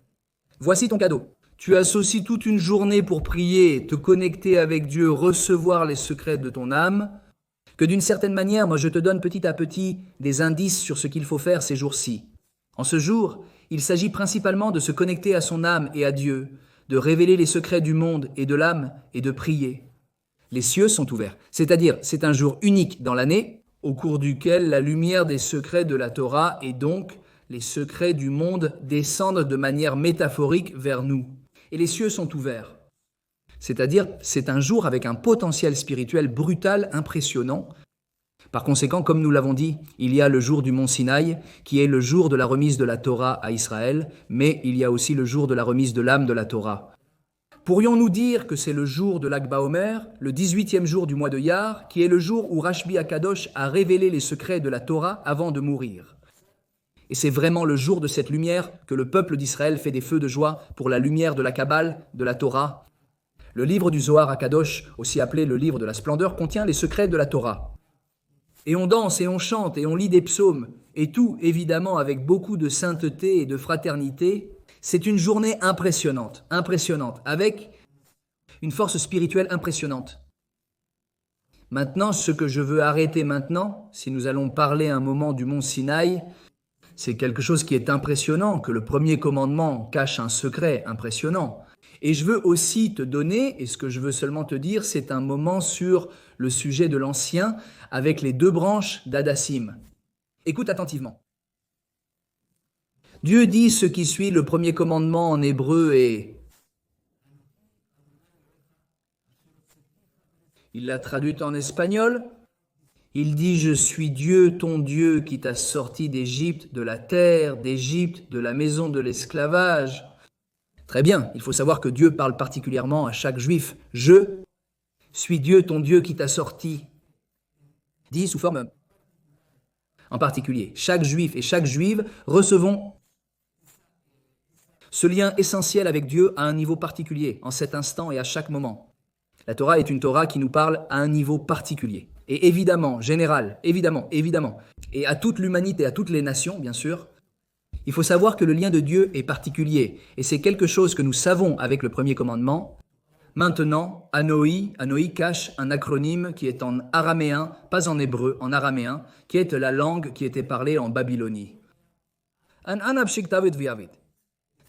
Voici ton cadeau. Tu associes toute une journée pour prier, te connecter avec Dieu, recevoir les secrets de ton âme, que d'une certaine manière, moi je te donne petit à petit des indices sur ce qu'il faut faire ces jours-ci. En ce jour, il s'agit principalement de se connecter à son âme et à Dieu, de révéler les secrets du monde et de l'âme et de prier. Les cieux sont ouverts, c'est-à-dire c'est un jour unique dans l'année, au cours duquel la lumière des secrets de la Torah et donc les secrets du monde descendent de manière métaphorique vers nous. Et les cieux sont ouverts. C'est-à-dire, c'est un jour avec un potentiel spirituel brutal, impressionnant. Par conséquent, comme nous l'avons dit, il y a le jour du mont Sinaï, qui est le jour de la remise de la Torah à Israël, mais il y a aussi le jour de la remise de l'âme de la Torah. Pourrions-nous dire que c'est le jour de l'Ag Baomer, le 18e jour du mois de Iyar, qui est le jour où Rashbi Akadosh a révélé les secrets de la Torah avant de mourir? Et c'est vraiment le jour de cette lumière que le peuple d'Israël fait des feux de joie pour la lumière de la Kabbale, de la Torah. Le livre du Zohar Akadosh, aussi appelé le livre de la splendeur, contient les secrets de la Torah. Et on danse et on chante et on lit des psaumes, et tout évidemment avec beaucoup de sainteté et de fraternité. C'est une journée impressionnante, avec une force spirituelle impressionnante. Maintenant, ce que je veux arrêter maintenant, si nous allons parler un moment du mont Sinaï, c'est quelque chose qui est impressionnant, que le premier commandement cache un secret impressionnant. Et je veux aussi te donner, et ce que je veux seulement te dire, c'est un moment sur le sujet de l'ancien avec les deux branches d'Hadassim. Écoute attentivement. Dieu dit ce qui suit le premier commandement en hébreu et il l'a traduit en espagnol. Il dit « Je suis Dieu, ton Dieu, qui t'a sorti d'Égypte, de la terre, d'Égypte, de la maison de l'esclavage. » Très bien, il faut savoir que Dieu parle particulièrement à chaque juif. « Je suis Dieu, ton Dieu, qui t'a sorti. » Dit sous forme en particulier. Chaque juif et chaque juive recevons ce lien essentiel avec Dieu à un niveau particulier, en cet instant et à chaque moment. La Torah est une Torah qui nous parle à un niveau particulier. Et évidemment, général, évidemment, et à toute l'humanité, à toutes les nations, bien sûr, il faut savoir que le lien de Dieu est particulier. Et c'est quelque chose que nous savons avec le premier commandement. Maintenant, Anoi cache un acronyme qui est en araméen, pas en hébreu, en araméen, qui est la langue qui était parlée en Babylonie.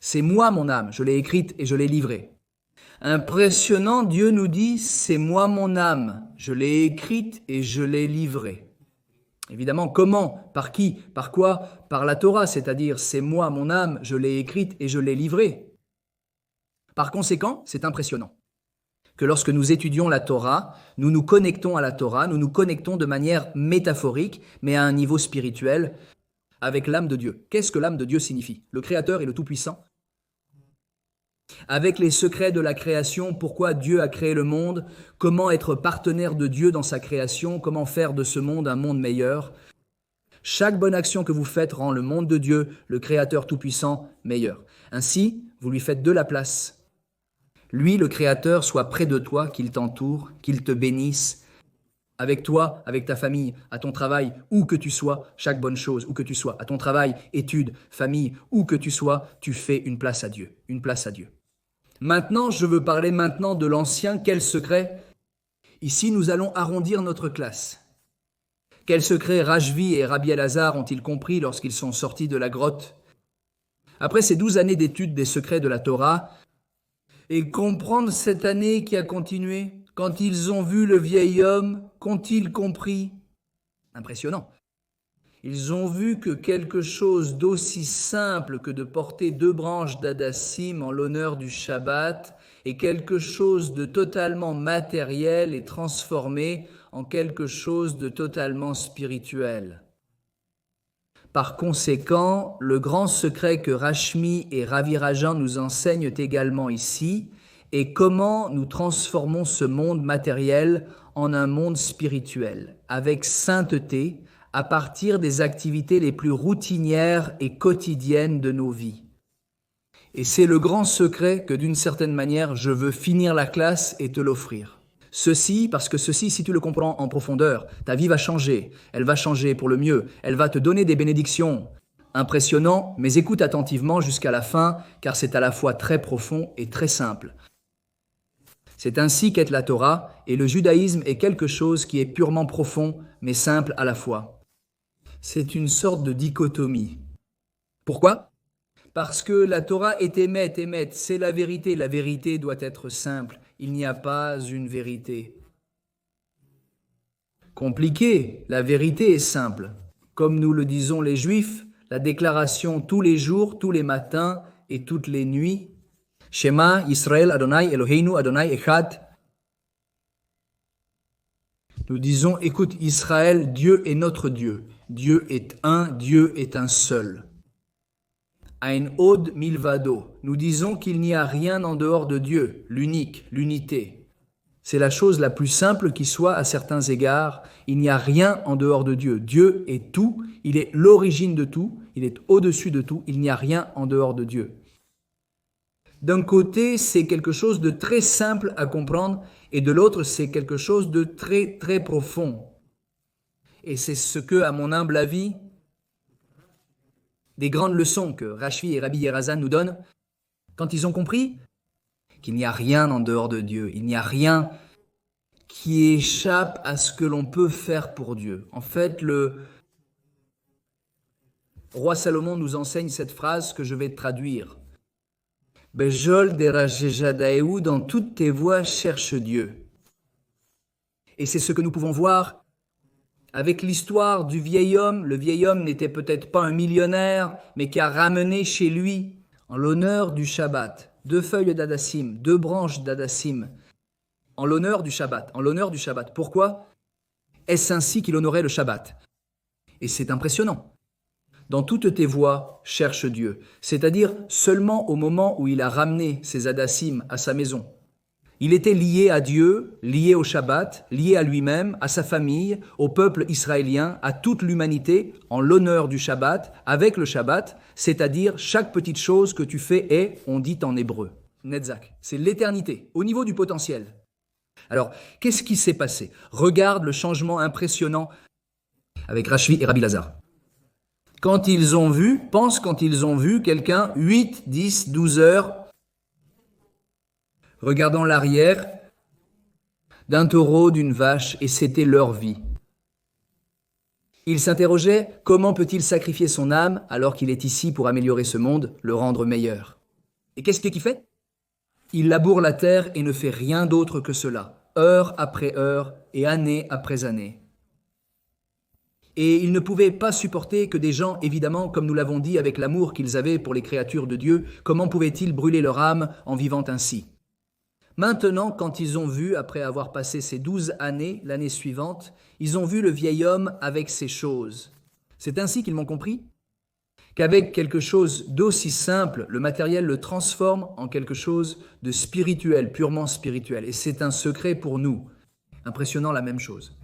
C'est moi mon âme, je l'ai écrite et je l'ai livrée. Impressionnant, Dieu nous dit, c'est moi mon âme, je l'ai écrite et je l'ai livrée. Évidemment, comment? Par qui? Par quoi? Par la Torah, c'est-à-dire, c'est moi mon âme, je l'ai écrite et je l'ai livrée. Par conséquent, c'est impressionnant que lorsque nous étudions la Torah, nous nous connectons à la Torah, nous nous connectons de manière métaphorique, mais à un niveau spirituel, avec l'âme de Dieu. Qu'est-ce que l'âme de Dieu signifie? Le Créateur et le Tout-Puissant. Avec les secrets de la création, pourquoi Dieu a créé le monde, comment être partenaire de Dieu dans sa création, comment faire de ce monde un monde meilleur. Chaque bonne action que vous faites rend le monde de Dieu, le Créateur Tout-Puissant, meilleur. Ainsi, vous lui faites de la place. Lui, le Créateur, soit près de toi, qu'il t'entoure, qu'il te bénisse, avec toi, avec ta famille, à ton travail, où que tu sois, chaque bonne chose, où que tu sois, à ton travail, études, famille, où que tu sois, tu fais une place à Dieu, une place à Dieu. Maintenant, je veux parler maintenant de l'ancien. Quel secret? Ici, nous allons arrondir notre classe. Quel secret Rashvi et Rabbi Elazar ont-ils compris lorsqu'ils sont sortis de la grotte? Après ces 12 années d'études des secrets de la Torah, et comprendre cette année qui a continué, quand ils ont vu le vieil homme, qu'ont-ils compris? Impressionnant. Ils ont vu que quelque chose d'aussi simple que de porter 2 branches d'Adassim en l'honneur du Shabbat est quelque chose de totalement matériel et transformé en quelque chose de totalement spirituel. Par conséquent, le grand secret que Rashmi et Ravi Rajan nous enseignent également ici est comment nous transformons ce monde matériel en un monde spirituel, avec sainteté, à partir des activités les plus routinières et quotidiennes de nos vies. Et c'est le grand secret que d'une certaine manière, je veux finir la classe et te l'offrir. Ceci, parce que ceci, si tu le comprends en profondeur, ta vie va changer. Elle va changer pour le mieux. Elle va te donner des bénédictions. Impressionnant, mais écoute attentivement jusqu'à la fin, car c'est à la fois très profond et très simple. C'est ainsi qu'est la Torah, et le judaïsme est quelque chose qui est purement profond, mais simple à la fois. C'est une sorte de dichotomie. Pourquoi? Parce que la Torah est émet, c'est la vérité doit être simple. Il n'y a pas une vérité compliquée, la vérité est simple. Comme nous le disons les Juifs, la déclaration tous les jours, tous les matins et toutes les nuits, Shema Yisrael Adonai Eloheinu Adonai Echad. Nous disons, écoute Israël, Dieu est notre Dieu. Dieu est un, Dieu est un seul. Ein od milvado. Nous disons qu'il n'y a rien en dehors de Dieu, l'unique, l'unité. C'est la chose la plus simple qui soit à certains égards. Il n'y a rien en dehors de Dieu. Dieu est tout, il est l'origine de tout, il est au-dessus de tout, il n'y a rien en dehors de Dieu. D'un côté, c'est quelque chose de très simple à comprendre, et de l'autre, c'est quelque chose de très, très profond. Et c'est ce que, à mon humble avis, des grandes leçons que Rashvi et Rabbi Yerazan nous donnent, quand ils ont compris qu'il n'y a rien en dehors de Dieu, il n'y a rien qui échappe à ce que l'on peut faire pour Dieu. En fait, le roi Salomon nous enseigne cette phrase que je vais traduire. Bejol derajejadaeu, dans toutes tes voies cherche Dieu. Et c'est ce que nous pouvons voir avec l'histoire du vieil homme. Le vieil homme n'était peut-être pas un millionnaire, mais qui a ramené chez lui, en l'honneur du Shabbat, 2 feuilles d'Adassim, 2 branches d'Adassim, en l'honneur du Shabbat. En l'honneur du Shabbat. Pourquoi? Est-ce ainsi qu'il honorait le Shabbat? Et c'est impressionnant. Dans toutes tes voies, cherche Dieu, c'est-à-dire seulement au moment où il a ramené ses Hadassim à sa maison. Il était lié à Dieu, lié au Shabbat, lié à lui-même, à sa famille, au peuple israélien, à toute l'humanité, en l'honneur du Shabbat, avec le Shabbat, c'est-à-dire chaque petite chose que tu fais est, on dit en hébreu, Netzach. C'est l'éternité, au niveau du potentiel. Alors, qu'est-ce qui s'est passé? Regarde le changement impressionnant avec Rashvi et Rabbi Lazare. Quand ils ont vu quelqu'un 8, 10, 12 heures regardant l'arrière d'un taureau, d'une vache, et c'était leur vie. Ils s'interrogeaient, comment peut-il sacrifier son âme alors qu'il est ici pour améliorer ce monde, le rendre meilleur? Et qu'est-ce qu'il fait? Il laboure la terre et ne fait rien d'autre que cela, heure après heure et année après année. Et ils ne pouvaient pas supporter que des gens, évidemment, comme nous l'avons dit, avec l'amour qu'ils avaient pour les créatures de Dieu, comment pouvaient-ils brûler leur âme en vivant ainsi? Maintenant, quand ils ont vu, après avoir passé ces 12 années, l'année suivante, ils ont vu le vieil homme avec ces choses. C'est ainsi qu'ils m'ont compris qu'avec quelque chose d'aussi simple, le matériel le transforme en quelque chose de spirituel, purement spirituel. Et c'est un secret pour nous. Impressionnant la même chose.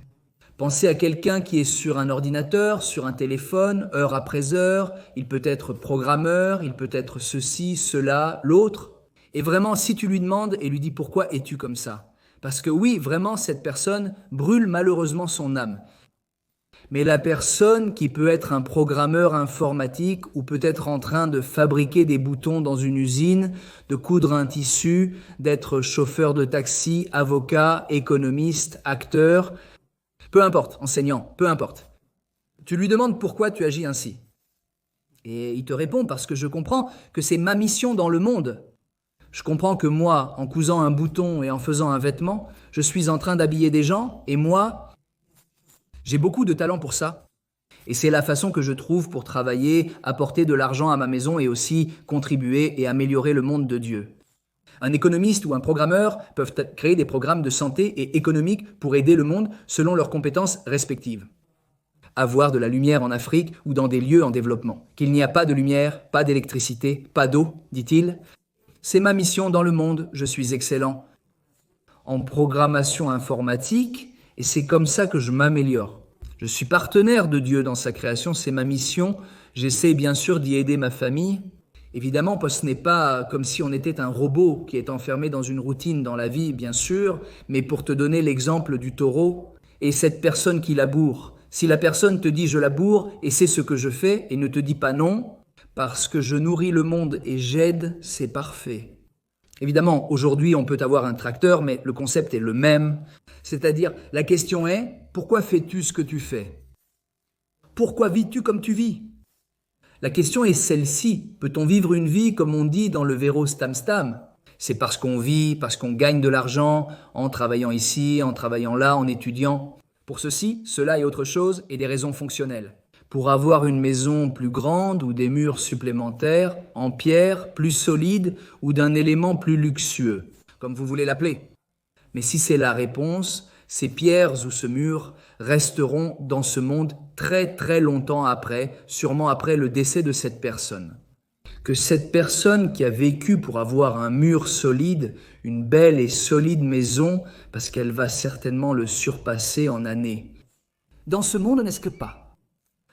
Pensez à quelqu'un qui est sur un ordinateur, sur un téléphone, heure après heure, il peut être programmeur, il peut être ceci, cela, l'autre. Et vraiment, si tu lui demandes et lui dis pourquoi es-tu comme ça? Parce que oui, vraiment, cette personne brûle malheureusement son âme. Mais la personne qui peut être un programmeur informatique ou peut-être en train de fabriquer des boutons dans une usine, de coudre un tissu, d'être chauffeur de taxi, avocat, économiste, acteur, peu importe, enseignant, peu importe. Tu lui demandes pourquoi tu agis ainsi. Et il te répond parce que je comprends que c'est ma mission dans le monde. Je comprends que moi, en cousant un bouton et en faisant un vêtement, je suis en train d'habiller des gens et moi, j'ai beaucoup de talent pour ça. Et c'est la façon que je trouve pour travailler, apporter de l'argent à ma maison et aussi contribuer et améliorer le monde de Dieu. Un économiste ou un programmeur peuvent créer des programmes de santé et économiques pour aider le monde selon leurs compétences respectives. Avoir de la lumière en Afrique ou dans des lieux en développement. Qu'il n'y a pas de lumière, pas d'électricité, pas d'eau, dit-il. C'est ma mission dans le monde, je suis excellent en programmation informatique et c'est comme ça que je m'améliore. Je suis partenaire de Dieu dans sa création, c'est ma mission. J'essaie bien sûr d'y aider ma famille. Évidemment, ce n'est pas comme si on était un robot qui est enfermé dans une routine dans la vie, bien sûr, mais pour te donner l'exemple du taureau et cette personne qui laboure. Si la personne te dit « je laboure et c'est ce que je fais » et ne te dit pas non, parce que je nourris le monde et j'aide, c'est parfait. Évidemment, aujourd'hui, on peut avoir un tracteur, mais le concept est le même. C'est-à-dire, la question est « pourquoi fais-tu ce que tu fais ?» Pourquoi vis-tu comme tu vis? La question est celle-ci. Peut-on vivre une vie comme on dit dans le Véro Stam Stam? C'est parce qu'on vit, parce qu'on gagne de l'argent, en travaillant ici, en travaillant là, en étudiant. Pour ceci, cela et autre chose, et des raisons fonctionnelles. Pour avoir une maison plus grande ou des murs supplémentaires, en pierre, plus solides ou d'un élément plus luxueux, comme vous voulez l'appeler. Mais si c'est la réponse, ces pierres ou ce mur resteront dans ce monde très très longtemps après, sûrement après le décès de cette personne. Que cette personne qui a vécu pour avoir un mur solide, une belle et solide maison, parce qu'elle va certainement le surpasser en années. Dans ce monde, n'est-ce que pas?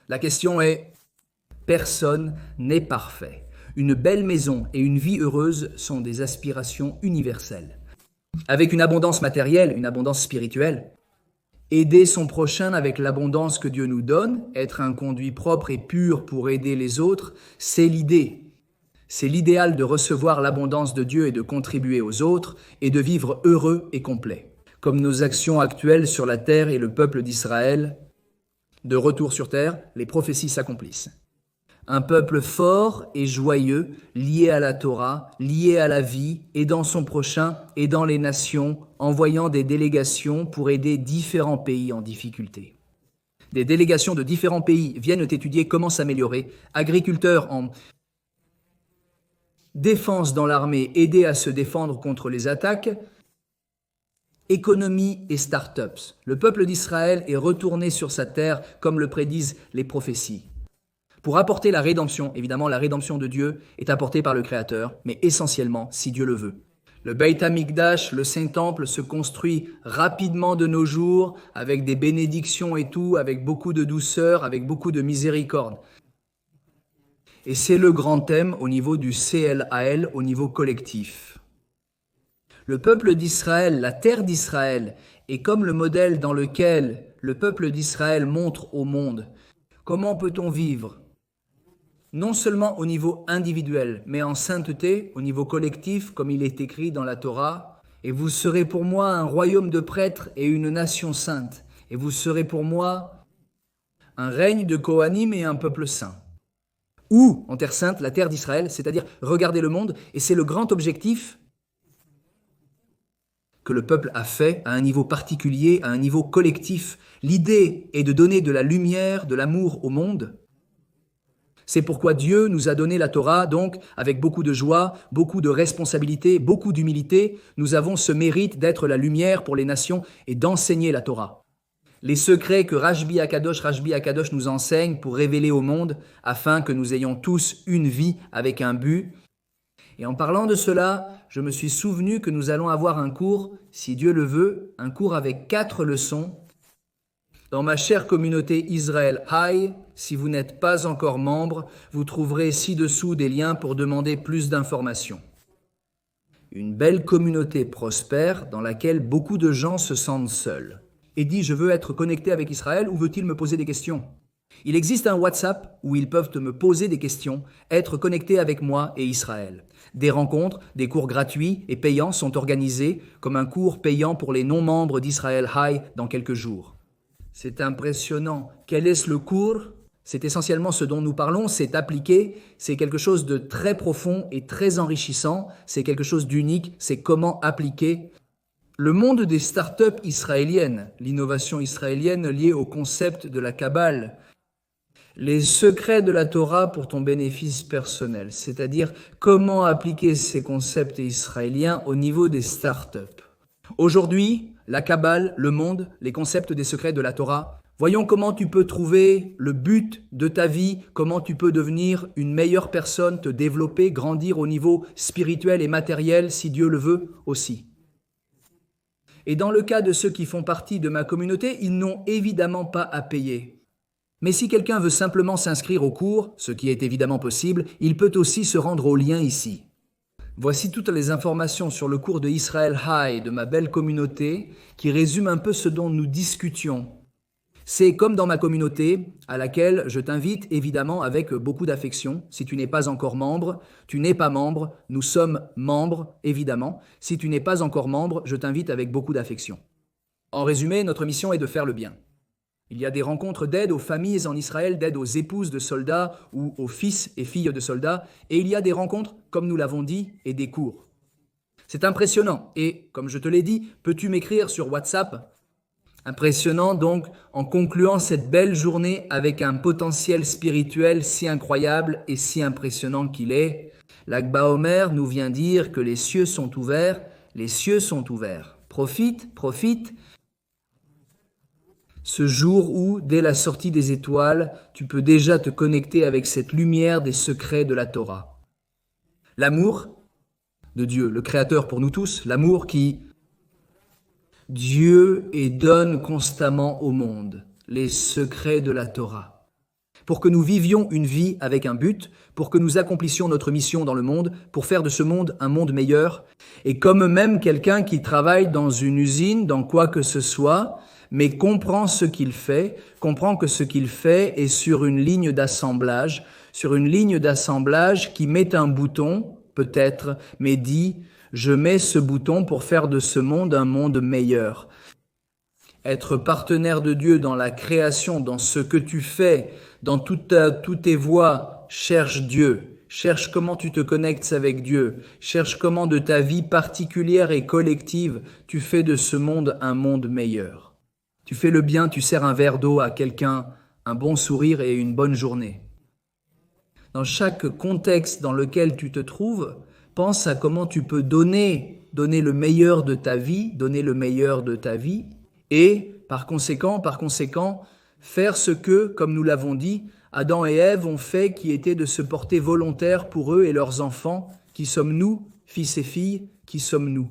La question est, personne n'est parfait. Une belle maison et une vie heureuse sont des aspirations universelles. Avec une abondance matérielle, une abondance spirituelle, aider son prochain avec l'abondance que Dieu nous donne, être un conduit propre et pur pour aider les autres, c'est l'idée. C'est l'idéal de recevoir l'abondance de Dieu et de contribuer aux autres et de vivre heureux et complet. Comme nos actions actuelles sur la terre et le peuple d'Israël, de retour sur terre, les prophéties s'accomplissent. Un peuple fort et joyeux, lié à la Torah, lié à la vie, aidant son prochain, aidant les nations, envoyant des délégations pour aider différents pays en difficulté. Des délégations de différents pays viennent étudier comment s'améliorer. Agriculteurs en défense dans l'armée, aider à se défendre contre les attaques. Économie et start-ups. Le peuple d'Israël est retourné sur sa terre comme le prédisent les prophéties. Pour apporter la rédemption, évidemment la rédemption de Dieu est apportée par le Créateur, mais essentiellement si Dieu le veut. Le Beit HaMikdash, le Saint-Temple, se construit rapidement de nos jours, avec des bénédictions et tout, avec beaucoup de douceur, avec beaucoup de miséricorde. Et c'est le grand thème au niveau du CLAL, au niveau collectif. Le peuple d'Israël, la terre d'Israël, est comme le modèle dans lequel le peuple d'Israël montre au monde comment peut-on vivre, non seulement au niveau individuel, mais en sainteté, au niveau collectif, comme il est écrit dans la Torah. Et vous serez pour moi un royaume de prêtres et une nation sainte. Et vous serez pour moi un règne de Kohanim et un peuple saint. Ou, en terre sainte, la terre d'Israël, c'est-à-dire regarder le monde, et c'est le grand objectif que le peuple a fait à un niveau particulier, à un niveau collectif. L'idée est de donner de la lumière, de l'amour au monde. C'est pourquoi Dieu nous a donné la Torah, donc avec beaucoup de joie, beaucoup de responsabilité, beaucoup d'humilité. Nous avons ce mérite d'être la lumière pour les nations et d'enseigner la Torah. Les secrets que Rashbi Akadosh nous enseigne pour révéler au monde, afin que nous ayons tous une vie avec un but. Et en parlant de cela, je me suis souvenu que nous allons avoir un cours, si Dieu le veut, un cours avec 4 leçons. Dans ma chère communauté Israël High, si vous n'êtes pas encore membre, vous trouverez ci-dessous des liens pour demander plus d'informations. Une belle communauté prospère dans laquelle beaucoup de gens se sentent seuls. Et dit, je veux être connecté avec Israël, ou veut-il me poser des questions ? Il existe un WhatsApp où ils peuvent me poser des questions, être connectés avec moi et Israël. Des rencontres, des cours gratuits et payants sont organisés, comme un cours payant pour les non-membres d'Israël High dans quelques jours. C'est impressionnant. Quel est le cours ? C'est essentiellement ce dont nous parlons, c'est appliqué, c'est quelque chose de très profond et très enrichissant, c'est quelque chose d'unique, c'est comment appliquer. Le monde des startups israéliennes, l'innovation israélienne liée au concept de la Kabbale, les secrets de la Torah pour ton bénéfice personnel, c'est-à-dire comment appliquer ces concepts israéliens au niveau des startups. Aujourd'hui, la Kabbale, le monde, les concepts des secrets de la Torah, voyons comment tu peux trouver le but de ta vie, comment tu peux devenir une meilleure personne, te développer, grandir au niveau spirituel et matériel, si Dieu le veut aussi. Et dans le cas de ceux qui font partie de ma communauté, ils n'ont évidemment pas à payer. Mais si quelqu'un veut simplement s'inscrire au cours, ce qui est évidemment possible, il peut aussi se rendre au lien ici. Voici toutes les informations sur le cours de Israël High de ma belle communauté qui résume un peu ce dont nous discutions. C'est comme dans ma communauté à laquelle je t'invite évidemment avec beaucoup d'affection. Si tu n'es pas encore membre, tu n'es pas membre, nous sommes membres évidemment. Si tu n'es pas encore membre, je t'invite avec beaucoup d'affection. En résumé, notre mission est de faire le bien. Il y a des rencontres d'aide aux familles en Israël, d'aide aux épouses de soldats ou aux fils et filles de soldats, et il y a des rencontres, comme nous l'avons dit, et des cours. C'est impressionnant, et comme je te l'ai dit, peux-tu m'écrire sur WhatsApp ? Impressionnant donc, en concluant cette belle journée avec un potentiel spirituel si incroyable et si impressionnant qu'il est, l'Akba Omer nous vient dire que les cieux sont ouverts, les cieux sont ouverts. Profite, profite. Ce jour où, dès la sortie des étoiles, tu peux déjà te connecter avec cette lumière des secrets de la Torah. L'amour de Dieu, le Créateur pour nous tous, l'amour qui Dieu et donne constamment au monde, les secrets de la Torah. Pour que nous vivions une vie avec un but, pour que nous accomplissions notre mission dans le monde, pour faire de ce monde un monde meilleur. Et comme même quelqu'un qui travaille dans une usine, dans quoi que ce soit, mais comprend ce qu'il fait, comprend que ce qu'il fait est sur une ligne d'assemblage qui met un bouton, peut-être, mais dit « je mets ce bouton pour faire de ce monde un monde meilleur ». Être partenaire de Dieu dans la création, dans ce que tu fais, dans toutes tes voies, cherche Dieu. Cherche comment tu te connectes avec Dieu. Cherche comment de ta vie particulière et collective, tu fais de ce monde un monde meilleur. Tu fais le bien, tu sers un verre d'eau à quelqu'un, un bon sourire et une bonne journée. Dans chaque contexte dans lequel tu te trouves, pense à comment tu peux donner le meilleur de ta vie, et par conséquent, faire ce que, comme nous l'avons dit, Adam et Ève ont fait, qui était de se porter volontaires pour eux et leurs enfants. Qui sommes-nous, fils et filles, qui sommes-nous?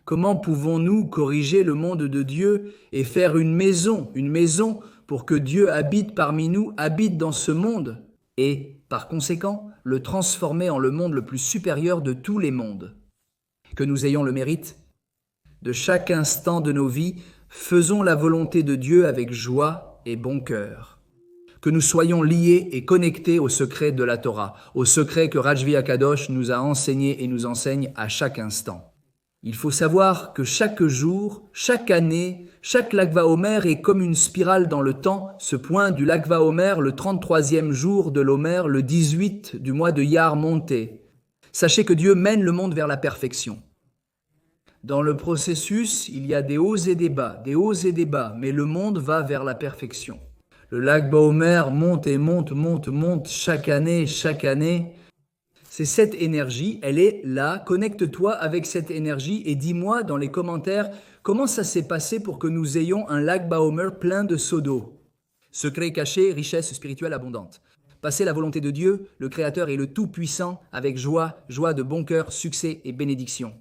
Comment pouvons-nous corriger le monde de Dieu et faire une maison pour que Dieu habite parmi nous, habite dans ce monde, et, par conséquent, le transformer en le monde le plus supérieur de tous les mondes? Que nous ayons le mérite de chaque instant de nos vies, faisons la volonté de Dieu avec joie et bon cœur. Que nous soyons liés et connectés au secret de la Torah, au secret que Rajvi Akadosh nous a enseigné et nous enseigne à chaque instant. Il faut savoir que chaque jour, chaque année, chaque Lag Baomer est comme une spirale dans le temps. Ce point du Lag Baomer, le 33e jour de l'Omer, le 18 du mois de Iyar monté. Sachez que Dieu mène le monde vers la perfection. Dans le processus, il y a des hauts et des bas, mais le monde va vers la perfection. Le Lag Baomer monte et monte chaque année. C'est cette énergie, elle est là. Connecte-toi avec cette énergie et dis-moi dans les commentaires comment ça s'est passé pour que nous ayons un Lag Baomer plein de seaux d'eau. Secret caché, richesse spirituelle abondante. Passez la volonté de Dieu, le Créateur et le Tout-Puissant, avec joie de bon cœur, succès et bénédiction.